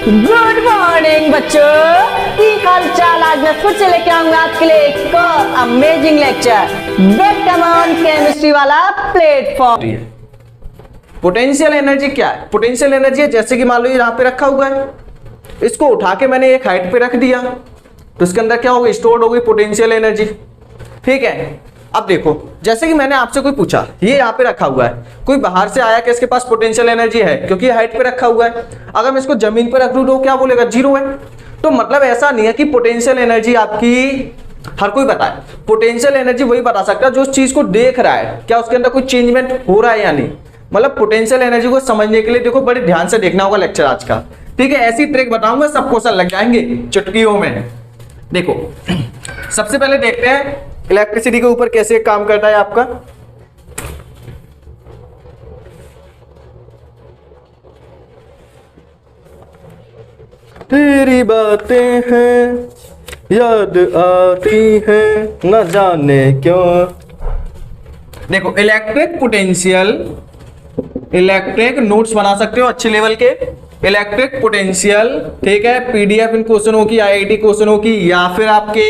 Good morning बच्चों, की हाल चाल। आज मैं फिर से लेके आऊंगा आपके लिए एक और amazing lecture welcome on chemistry वाला प्लेटफॉर्म। पोटेंशियल एनर्जी क्या है? पोटेंशियल एनर्जी है जैसे कि मान लो यहाँ पे रखा हुआ है, इसको उठा के मैंने एक हाइट पे रख दिया तो इसके अंदर क्या होगी? स्टोर्ड होगी पोटेंशियल एनर्जी। ठीक है, अब देखो जैसे कि मैंने आपसे कोई पूछा, ये यहाँ पे रखा हुआ है, कोई बाहर से आया कि इसके पास पोटेंशियल एनर्जी है क्योंकि हाइट पे रखा हुआ है। अगर मैं इसको जमीन पे रख दूं तो क्या बोलेगा? जीरो है। तो मतलब ऐसा नहीं है कि पोटेंशियल एनर्जी आपकी हर कोई बताए। पोटेंशियल एनर्जी वही बता सकता है जो उस चीज को देख रहा है, क्या उसके अंदर कोई चेंजमेंट हो रहा है या नहीं। मतलब पोटेंशियल एनर्जी को समझने के लिए देखो बड़े ध्यान से देखना होगा लेक्चर आज का। ठीक है, ऐसी ट्रिक बताऊंगा, सब क्वेश्चन लग जाएंगे चुटकियों में। देखो सबसे पहले देखते हैं इलेक्ट्रिसिटी के ऊपर कैसे काम करता है आपका। तेरी बातें हैं याद आती हैं न जाने क्यों। देखो इलेक्ट्रिक पोटेंशियल, इलेक्ट्रिक नोट्स बना सकते हो अच्छे लेवल के। इलेक्ट्रिक पोटेंशियल, ठीक है, पीडीएफ इन क्वेश्चनों की, आईआईटी क्वेश्चनों की, या फिर आपके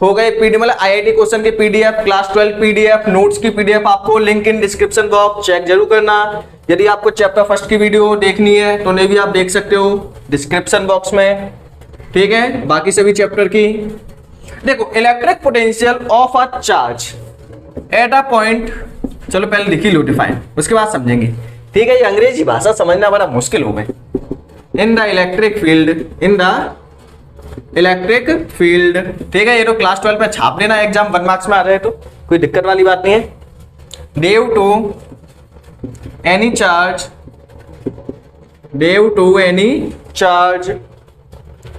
हो गए पीडीएफ मतलब आईआईटी क्वेश्चन की पीडीएफ, क्लास 12 पीडीएफ, नोट्स की पीडीएफ। आपको link in description box check जरूर करना। यदि आपको चैप्टर फर्स्ट की वीडियो देखनी है तो उन्हें भी आप देख सकते हो डिस्क्रिप्शन बॉक्स में। ठीक है, बाकी सभी चैप्टर की। देखो electric potential of a charge at a point, चलो पहले लिख ही लो डिफाइन, उसके बाद समझेंगे। ठीक है, ये अंग्रेजी भाषा समझना बड़ा मुश्किल हो गई। इन the electric field, in the electric field. ठीक है, ये तो क्लास 12 में छाप लेना, एग्जाम 1 मार्क्स में आ रहे हैं तो कोई दिक्कत वाली बात नहीं है। Due to any charge, due to any charge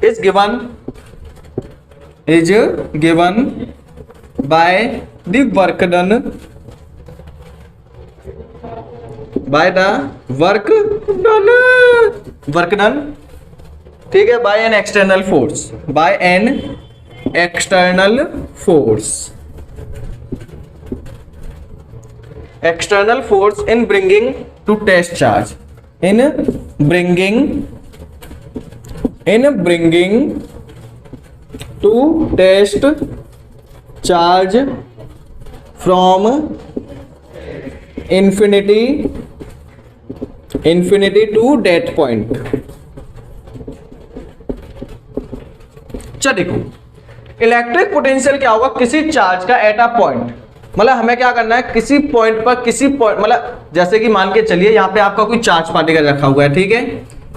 is given by the work done, by the work done. ठीक है, by an external force, by an external force, external force in bringing to test charge, in bringing to test charge from infinity to that point. चलो देखो electric potential क्या होगा? किसी charge का eight a point, मतलब हमें क्या करना है किसी पॉइंट पर, किसी पॉइंट मतलब जैसे कि मान के चलिए यहाँ पे आपका कोई चार्ज पार्टिकल रखा हुआ है। ठीक है,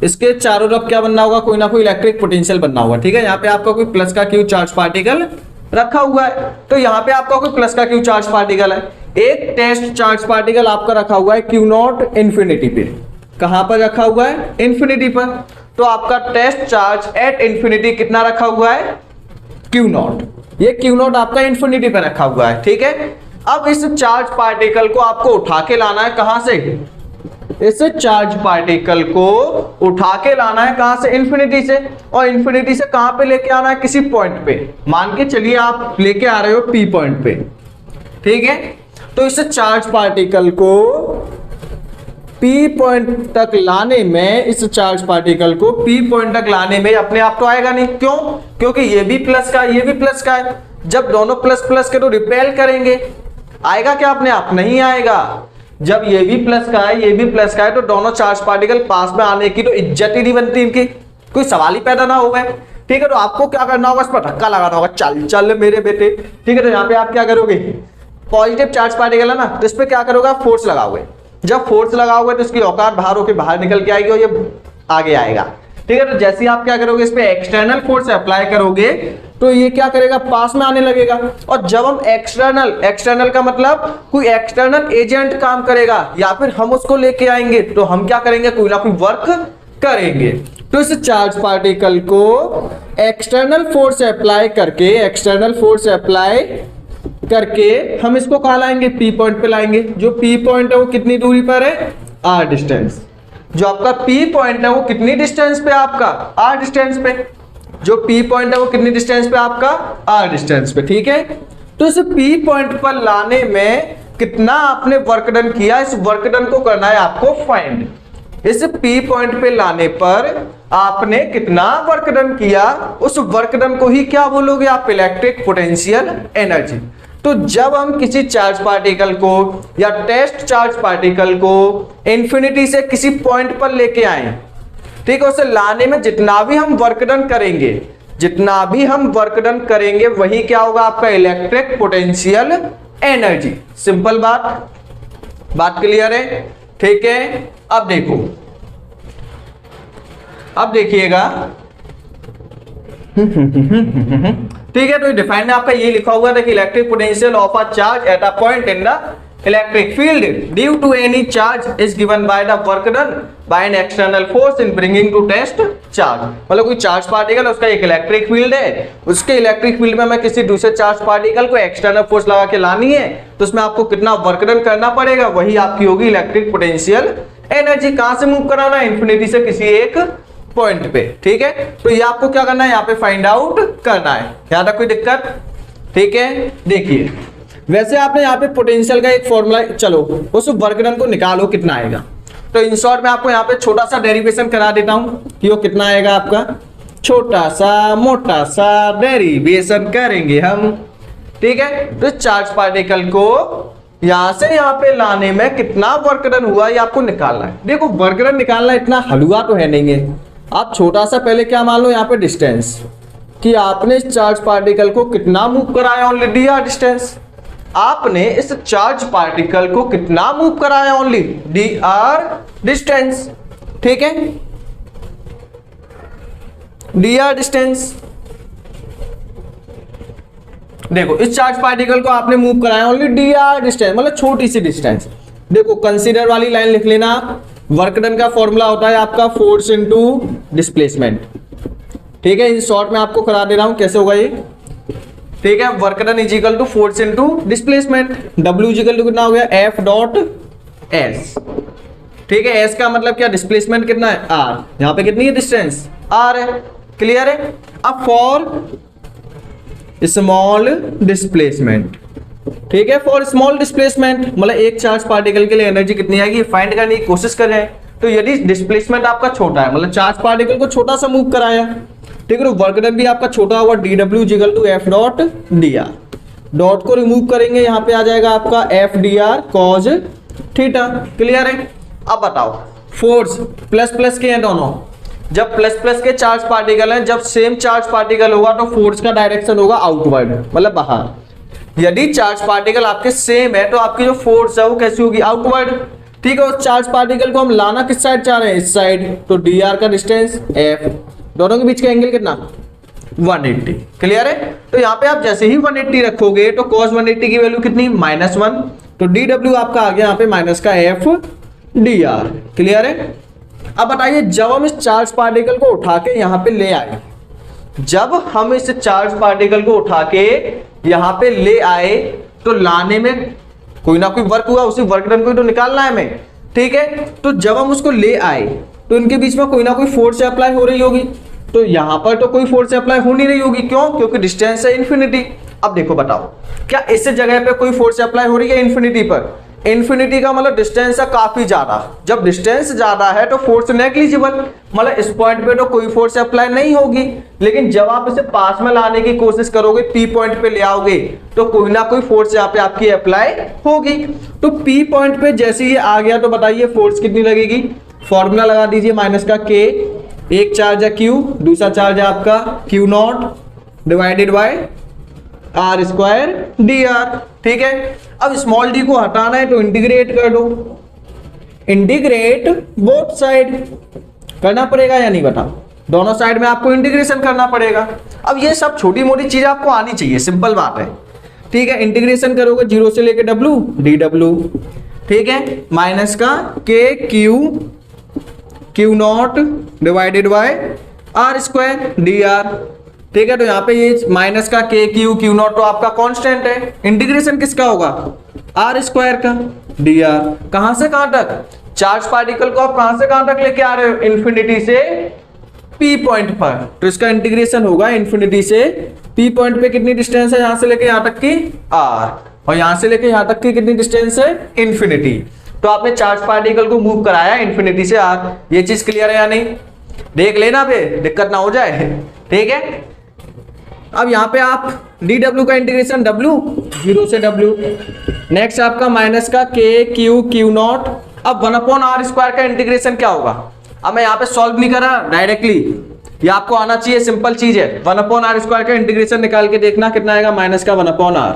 इसके चारों तरफ क्या बनना होगा? कोई ना कोई इलेक्ट्रिक पोटेंशियल बनना होगा। ठीक है, यहाँ पे आपका कोई प्लस का क्यू चार्ज पार्टिकल रखा हुआ है, तो यहाँ पे आपका कोई प्लस का क्यू चार्ज पार्टिकल है। एक टेस्ट चार्ज पार्टिकल आपका रखा हुआ है क्यू नॉट इंफिनिटी पे। कहां पर रखा हुआ है? इंफिनिटी पर। तो आपका टेस्ट चार्ज एट इंफिनिटी कितना रखा हुआ है? Q not. ये क्यू नॉट आपका इंफिनिटी पे रखा हुआ है। ठीक है, अब इस चार्ज पार्टिकल को आपको उठा के लाना है कहां से? इस चार्ज पार्टिकल को उठा के लाना है कहां से? इंफिनिटी से। और इंफिनिटी से कहां पे लेके आना है? किसी पॉइंट पे। मान के चलिए आप लेके आ रहे हो पी पॉइंट पे। ठीक है, तो इस चार्ज पार्टिकल को पी पॉइंट तक लाने में, इस चार्ज पार्टिकल को पी पॉइंट तक लाने में अपने आप तो आएगा नहीं। क्यों? क्योंकि ये भी प्लस का है, ये भी प्लस का है। जब दोनों प्लस प्लस के तो रिपेल करेंगे, आएगा क्या अपने आप? नहीं आएगा। जब ये भी प्लस का है, ये भी प्लस का है, तो दोनों चार्ज पार्टिकल पास में आने की तो इज्जत ही नहीं बनती इनकी, कोई सवाल ही पैदा ना होगा। ठीक है, तो आपको क्या करना होगा? इस पर धक्का लगाना होगा, चल चल मेरे बेटे। ठीक है, तो यहाँ पे आप क्या करोगे? पॉजिटिव चार्ज पार्टिकल है ना, तो इस पे क्या करोगे? आप फोर्स लगाओगे। जब फोर्स लगाओगे तो इसकी औकात बाहर होकर बाहर निकल के आएगी और ये आगे आएगा। ठीक है, तो जैसे ही आप क्या करोगे? इस पे एक्सटर्नल फोर्स अप्लाई करोगे तो ये क्या करेगा? पास में आने लगेगा। और जब हम एक्सटर्नल का मतलब कोई एक्सटर्नल एजेंट काम करेगा या फिर हम उसको लेके आएंगे, तो हम क्या करेंगे? कोई ना कोई वर्क करेंगे। तो इस चार्ज पार्टिकल को एक्सटर्नल फोर्स अप्लाई करके हम इसको कहां लाएंगे? पी पॉइंट पे लाएंगे। जो पी पॉइंट है वो कितनी दूरी पर है? R distance. जो आपका पी पॉइंट है वो कितनी डिस्टेंस पे? आपका आर डिस्टेंस पे। जो पी पॉइंट है वो कितनी डिस्टेंस पे? आपका आर डिस्टेंस पे। ठीक है, तो इस पी पॉइंट पर लाने में कितना आपने वर्क डन किया, इस वर्क डन को करना है आपको फाइंड। इस P पॉइंट पे लाने पर आपने कितना वर्क डन किया, उस वर्क डन को ही क्या बोलोगे आप, इलेक्ट्रिक पोटेंशियल एनर्जी। तो जब हम किसी चार्ज पार्टिकल को या टेस्ट चार्ज पार्टिकल को इंफिनिटी से किसी पॉइंट पर लेके आए, ठीक है, उसे लाने में जितना भी हम वर्क डन करेंगे, जितना भी हम वर्क डन करेंगे वही क्या होगा आपका इलेक्ट्रिक पोटेंशियल एनर्जी। सिंपल बात क्लियर है, ठीक है। अब देखो, अब देखिएगा, ठीक है। तो डिफाइन में आपका ये लिखा हुआ था कि electric potential of a charge at a point in the electric field due to any charge is given by the work done by an external force in bringing to test charge. मतलब कोई charge particle, उसका एक electric field है, उसके electric field में मैं किसी दूसरे चार्ज पार्टिकल को एक्सटर्नल फोर्स लगा के लानी है, तो उसमें आपको कितना वर्क डन करना पड़ेगा, वही आपकी होगी इलेक्ट्रिक पोटेंशियल एनर्जी। कहां से मूव कराना है, इंफिनिटी से किसी एक पॉइंट पे, ठीक है। तो ये आपको क्या करना है, यहाँ पे फाइंड आउट करना है। यहां तक कोई दिक्कत, ठीक है। देखिए, वैसे आपने यहाँ पे पोटेंशियल का एक फॉर्मूला, चलो उस वर्क डन को निकालो कितना आएगा। तो इन शॉर्ट में आपको यहाँ पे छोटा सा डेरिवेशन करा देता हूं कि वो कितना आएगा आपका, छोटा सा मोटा सा डेरिवेशन करेंगे हम, ठीक है। तो चार्ज पार्टिकल को यहां से यहाँ पे लाने में कितना वर्क डन हुआ ये आपको निकालना है। देखो वर्क डन निकालना इतना हलवा तो है नहीं है। आप छोटा सा पहले क्या मान लो यहाँ पे डिस्टेंस, कि आपने इस चार्ज पार्टिकल को कितना मूव कराया, ओनली डी आर डिस्टेंस। आपने इस चार्ज पार्टिकल को कितना मूव कराया, ओनली डी आर डिस्टेंस, ठीक है, डी आर डिस्टेंस। देखो इस चार्ज पार्टिकल को आपने मूव कराया ओनली डी आर डिस्टेंस, मतलब छोटी सी डिस्टेंस। देखो कंसीडर वाली लाइन लिख लेना आप। वर्क डन का फॉर्मूला होता है आपका फोर्स इनटू डिस्प्लेसमेंट, ठीक है। इन शॉर्ट में आपको करा दे रहा हूं कैसे होगा ये, ठीक है। Work done is equal to force into displacement, W is equal to कितना हो गया, एफ डॉट एस, ठीक है। एस का मतलब क्या, डिस्प्लेसमेंट कितना है, आर। यहां पे कितनी है डिस्टेंस, आर है, क्लियर है। अब फॉर स्मॉल डिस्प्लेसमेंट, ठीक है, फॉर स्मॉल डिस्प्लेसमेंट मतलब एक चार्ज पार्टिकल के लिए एनर्जी कितनी आएगी फाइंड करने की कोशिश कर रहे हैं। तो यदि डिस्प्लेसमेंट आपका छोटा है, मतलब चार्ज पार्टिकल को छोटा सा मूव कराया, ठीक है, तो वर्क डन भी आपका छोटा होगा, D W equal to F dot D R. Dot को रिमूव करेंगे, यहां पे आ जाएगा आपका F D R cos theta, clear है। अब बताओ फोर्स प्लस प्लस के हैं दोनों, जब प्लस प्लस के चार्ज पार्टिकल हैं, जब सेम चार्ज पार्टिकल होगा तो फोर्स का डायरेक्शन होगा आउटवर्ड, मतलब बाहर। यदि चार्ज पार्टिकल आपके सेम है तो आपकी जो फोर्स है वो कैसी होगी, आउटवर्ड, ठीक है। उस चार्ज पार्टिकल को हम लाना किस साइड चाह रहे हैं, इस साइड, तो डी आर का डिस्टेंस एफ, दोनों के बीच का एंगल कितना, 180, क्लियर है। तो यहाँ पे आप जैसे ही 180 रखोगे तो cos 180 की वैल्यू कितनी, -1, तो डी डब्ल्यू आपका आ गया यहाँ पे माइनस का एफ डी आर, क्लियर है। अब बताइए जब हम इस चार्ज पार्टिकल को उठा के यहाँ पे ले आए, जब हम इस चार्ज पार्टिकल को उठा के यहाँ पे ले आए तो लाने में कोई ना कोई वर्क हुआ, उसी वर्क डन को तो निकालना है हमें, ठीक है। तो जब हम उसको ले आए तो इनके बीच में कोई ना कोई फोर्स अप्लाई हो रही होगी, तो यहां पर तो कोई फोर्स अप्लाई हो नहीं रही होगी, क्यों, क्योंकि डिस्टेंस है इन्फिनिटी। अब देखो बताओ क्या इस जगह पे कोई फोर्स अप्लाई हो रही है इन्फिनिटी पर, इन्फिनिटी का मतलब डिस्टेंस है काफी ज्यादा, जब डिस्टेंस ज्यादा है तो फोर्स नेग्लिजिबल, मतलब इस पॉइंट पे तो कोई फोर्स अप्लाई नहीं होगी। लेकिन जब आप इसे पास में लाने की कोशिश करोगे, पी पॉइंट पे ले आओगे, तो कोई ना कोई फोर्स यहाँ पे आपकी अप्लाई होगी। तो पी पॉइंट पे जैसे ये आ गया तो बताइए फोर्स कितनी लगेगी, फॉर्मूला लगा दीजिए माइनस का के, एक चार्ज है क्यू, दूसरा चार्ज है आपका Q naught divided by R square D R, ठीक है। अब स्मॉल डी को हटाना है तो इंटीग्रेट कर दो, इंटीग्रेट बोथ साइड करना पड़ेगा या नहीं, बताओ, दोनों साइड में आपको इंटीग्रेशन करना पड़ेगा। अब ये सब छोटी मोटी चीज आपको आनी चाहिए, सिंपल बात है, ठीक है। इंटीग्रेशन करोगे 0 से लेके डब्ल्यू डी डब्ल्यू, ठीक है, माइनस का K Q naught divided by R square D R, ठीक है। तो यहाँ पे ये माइनस का के क्यू नॉट तो आपका कांस्टेंट है, इंटीग्रेशन किसका होगा, आर स्क्वायर का डी आर, कहां से कहां तक, चार्ज पार्टिकल को आप कहां से कहां तक लेके आ रहे हो, इन्फिनिटी से पी पॉइंट पर, तो इसका इंटीग्रेशन होगा इन्फिनिटी से पी पॉइंट पे कितनी डिस्टेंस है, यहां से लेके यहां तक की आर, और यहां से लेके यहां तक की कितनी डिस्टेंस है, इन्फिनिटी। तो आपने चार्ज पार्टिकल को मूव कराया इन्फिनिटी से आर। ये चीज क्लियर है या नहीं? देख लेना पे दिक्कत ना हो जाए, ठीक है। अब यहाँ पे आप dw का इंटीग्रेशन w 0 से w, नेक्स्ट आपका माइनस का k q नॉट। अब 1/r² का इंटीग्रेशन क्या होगा? अब मैं यहाँ पे सॉल्व नहीं करा डायरेक्टली, ये आपको आना चाहिए, सिंपल चीज है। 1/r² का इंटीग्रेशन निकाल के देखना कितना आएगा, माइनस का 1/r,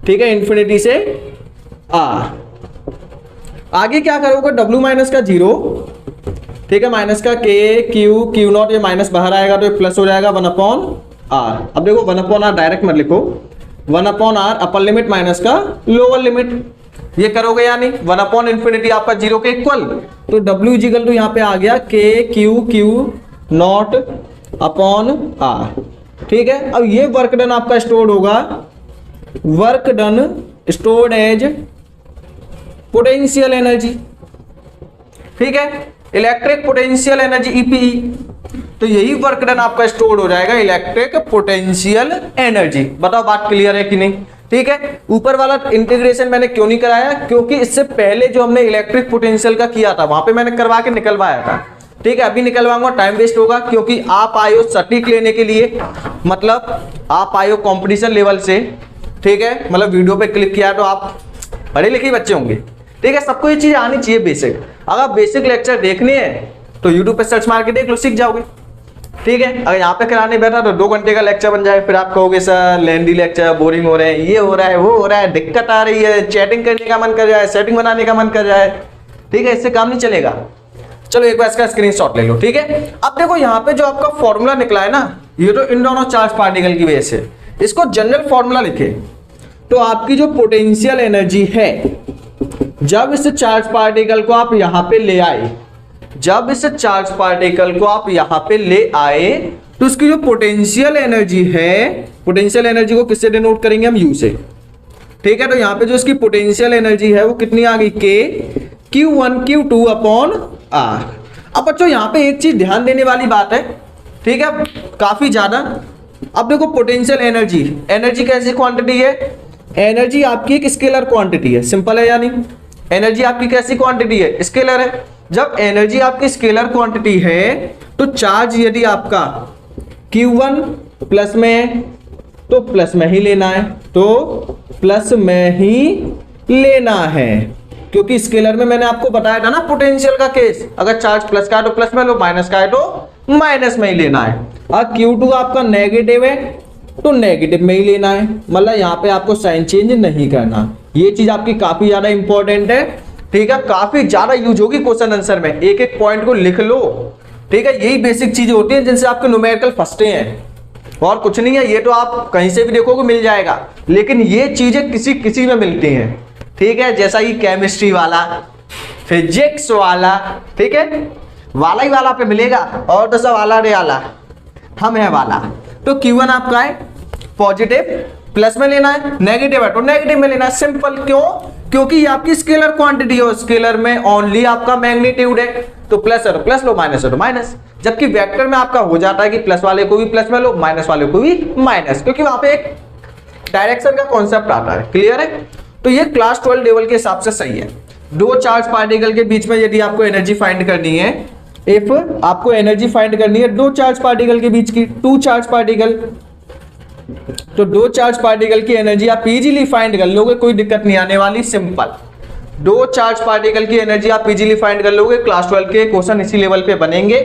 ठीक है, इन्फिनिटी से r। आगे क्या करोगे, w माइनस का 0, ठीक है, माइनस का k q नॉट, ये माइनस बाहर आएगा तो ये प्लस हो जाएगा 1/r। अब देखो 1/r डायरेक्ट मत लिखो, 1/r अपर लिमिट माइनस का लोअर लिमिट, ये करोगे या नहीं? 1/∞ आपका 0 के इक्वल, तो w इक्वल टू यहाँ पे आ गया k q naught upon r, ठीक है। अब ये वर्क डन आपका स्टोर्ड होगा, work done stored as potential energy, ठीक है, इलेक्ट्रिक पोटेंशियल एनर्जी ईपीई। तो यही वर्क डन आपका स्टोर्ड हो जाएगा इलेक्ट्रिक पोटेंशियल एनर्जी। बताओ बात क्लियर है कि नहीं? ठीक है। ऊपर वाला इंटीग्रेशन मैंने क्यों नहीं कराया, क्योंकि इससे पहले जो हमने इलेक्ट्रिक पोटेंशियल का किया था वहां पे मैंने करवा के निकलवाया था, ठीक है। अभी निकलवाऊंगा, टाइम वेस्ट होगा, क्योंकि आप आए हो सटीक लेने के लिए, मतलब आप आए हो कॉम्पिटिशन लेवल से, ठीक है, मतलब वीडियो पे क्लिक किया तो आप पढ़े लिखे बच्चे होंगे, ठीक है। सबको ये चीज आनी चाहिए बेसिक। अगर बेसिक लेक्चर देखने हैं तो यूट्यूब पे सर्च मार के देख लो, सीख जाओगे, ठीक है। अगर यहाँ पे कराने बैठा तो 2 घंटे का लेक्चर बन जाए, फिर आप कहोगे सर लेंदी लेक्चर, बोरिंग हो रहे हैं, ये हो रहा है, वो हो रहा है, दिक्कत आ रही है, चैटिंग करने का मन कर जाए, सेटिंग बनाने का मन कर जाए, ठीक है, इससे काम नहीं चलेगा। चलो एक बार इसका स्क्रीनशॉट ले लो, ठीक है। अब देखो यहाँ पे जो आपका फॉर्मूला निकला है ना, ये तो इन दोनों चार्ज पार्टिकल की वजह से, इसको जनरल फॉर्मूला लिखे तो आपकी जो पोटेंशियल एनर्जी है, जब इस चार्ज पार्टिकल को आप यहां पे ले आए, जब इस चार्ज पार्टिकल को आप यहां पे ले आए तो उसकी जो पोटेंशियल एनर्जी है, पोटेंशियल एनर्जी को किससे डिनोट करेंगे हम, यू से, ठीक है। तो यहां पे जो इसकी पोटेंशियल एनर्जी है वो कितनी आ गई, k q1 q2 upon r। अब बच्चों यहां पे एक चीज ध्यान देने वाली बात है, ठीक है, काफी ज्यादा। अब देखो पोटेंशियल एनर्जी, एनर्जी कैसी क्वांटिटी है, एनर्जी आपकी एक स्केलर क्वांटिटी है, सिंपल है या नहीं। एनर्जी आपकी कैसी क्वांटिटी है, स्केलर है। जब एनर्जी आपकी स्केलर क्वांटिटी है तो चार्ज यदि आपका Q1 प्लस में तो प्लस में ही लेना है, तो प्लस में ही लेना है, क्योंकि स्केलर में मैंने आपको बताया था ना पोटेंशियल का केस, अगर चार्ज प्लस का है तो प्लस में लो, माइनस का है तो माइनस में ही लेना है। और Q2 आपका नेगेटिव है तो नेगेटिव में ही लेना है, मतलब यहाँ पे आपको साइन चेंज नहीं करना। ये चीज आपकी काफी ज्यादा इंपॉर्टेंट है, ठीक है, काफी ज्यादा यूज होगी क्वेश्चन आंसर में, एक एक पॉइंट को लिख लो, ठीक है। यही बेसिक चीजें होती हैं जिनसे आपके न्यूमेरिकल फंसते हैं, और कुछ नहीं है। ये तो आप कहीं से भी देखोगे मिल जाएगा, लेकिन ये चीजें किसी किसी में मिलती हैं, ठीक है। जैसा ही केमिस्ट्री वाला, फिजिक्स वाला, ठीक है, वाला ही वाला पे मिलेगा, और तो सब आला रे आला, हम है वाला। तो Q1 आपका है पॉजिटिव, प्लस में लेना है, नेगेटिव है तो नेगेटिव में लेना है, सिंपल। क्यों? क्योंकि ये आपकी स्केलर क्वांटिटी है, स्केलर में ओनली आपका मैग्नीट्यूड है, तो प्लस है तो प्लस लो, माइनस है तो माइनस। जबकि वेक्टर में आपका हो जाता है कि प्लस वाले को भी प्लस में लो, माइनस वाले को भी माइनस, क्योंकि वहां पे एक डायरेक्शन का कॉन्सेप्ट आता है। क्लियर है? तो ये क्लास 12 लेवल के हिसाब से सही है। दो चार्ज पार्टिकल के बीच में यदि आपको एनर्जी फाइंड करनी है, इफ आपको एनर्जी फाइंड करनी है दो चार्ज पार्टिकल के बीच की, 2 चार्ज पार्टिकल, तो 2 चार्ज पार्टिकल की एनर्जी आप इजीली फाइंड कर लोगे, कोई दिक्कत नहीं आने वाली, सिंपल। 2 चार्ज पार्टिकल की एनर्जी आप इजीली फाइंड कर लोगे। क्लास 12 के क्वेश्चन इसी लेवल पे बनेंगे,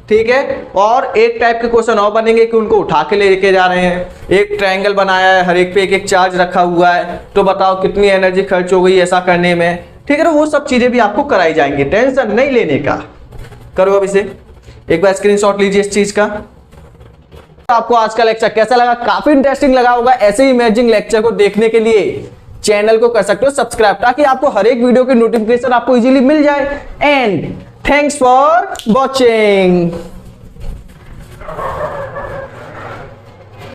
ठीक है। और एक टाइप के क्वेश्चन और बनेंगे कि उनको उठा के लेके जा रहे हैं, एक ट्रायंगल बनाया है, हर एक पे एक एक चार्ज रखा हुआ है, तो बताओ कितनी एनर्जी खर्च हो गई ऐसा करने में, ठीक है। तो वो सब चीजें भी आपको कराई जाएंगी, टेंशन नहीं लेने का। करो अब इसे, एक बार स्क्रीनशॉट लीजिए इस चीज का। आपको आज का लेक्चर कैसा लगा? काफी इंटरेस्टिंग लगा होगा। ऐसे ही इमेजिंग लेक्चर को देखने के लिए चैनल को कर सकते हो सब्सक्राइब, ताकि आपको हर एक वीडियो की नोटिफिकेशन आपको इजीली मिल जाए। And thanks for watching.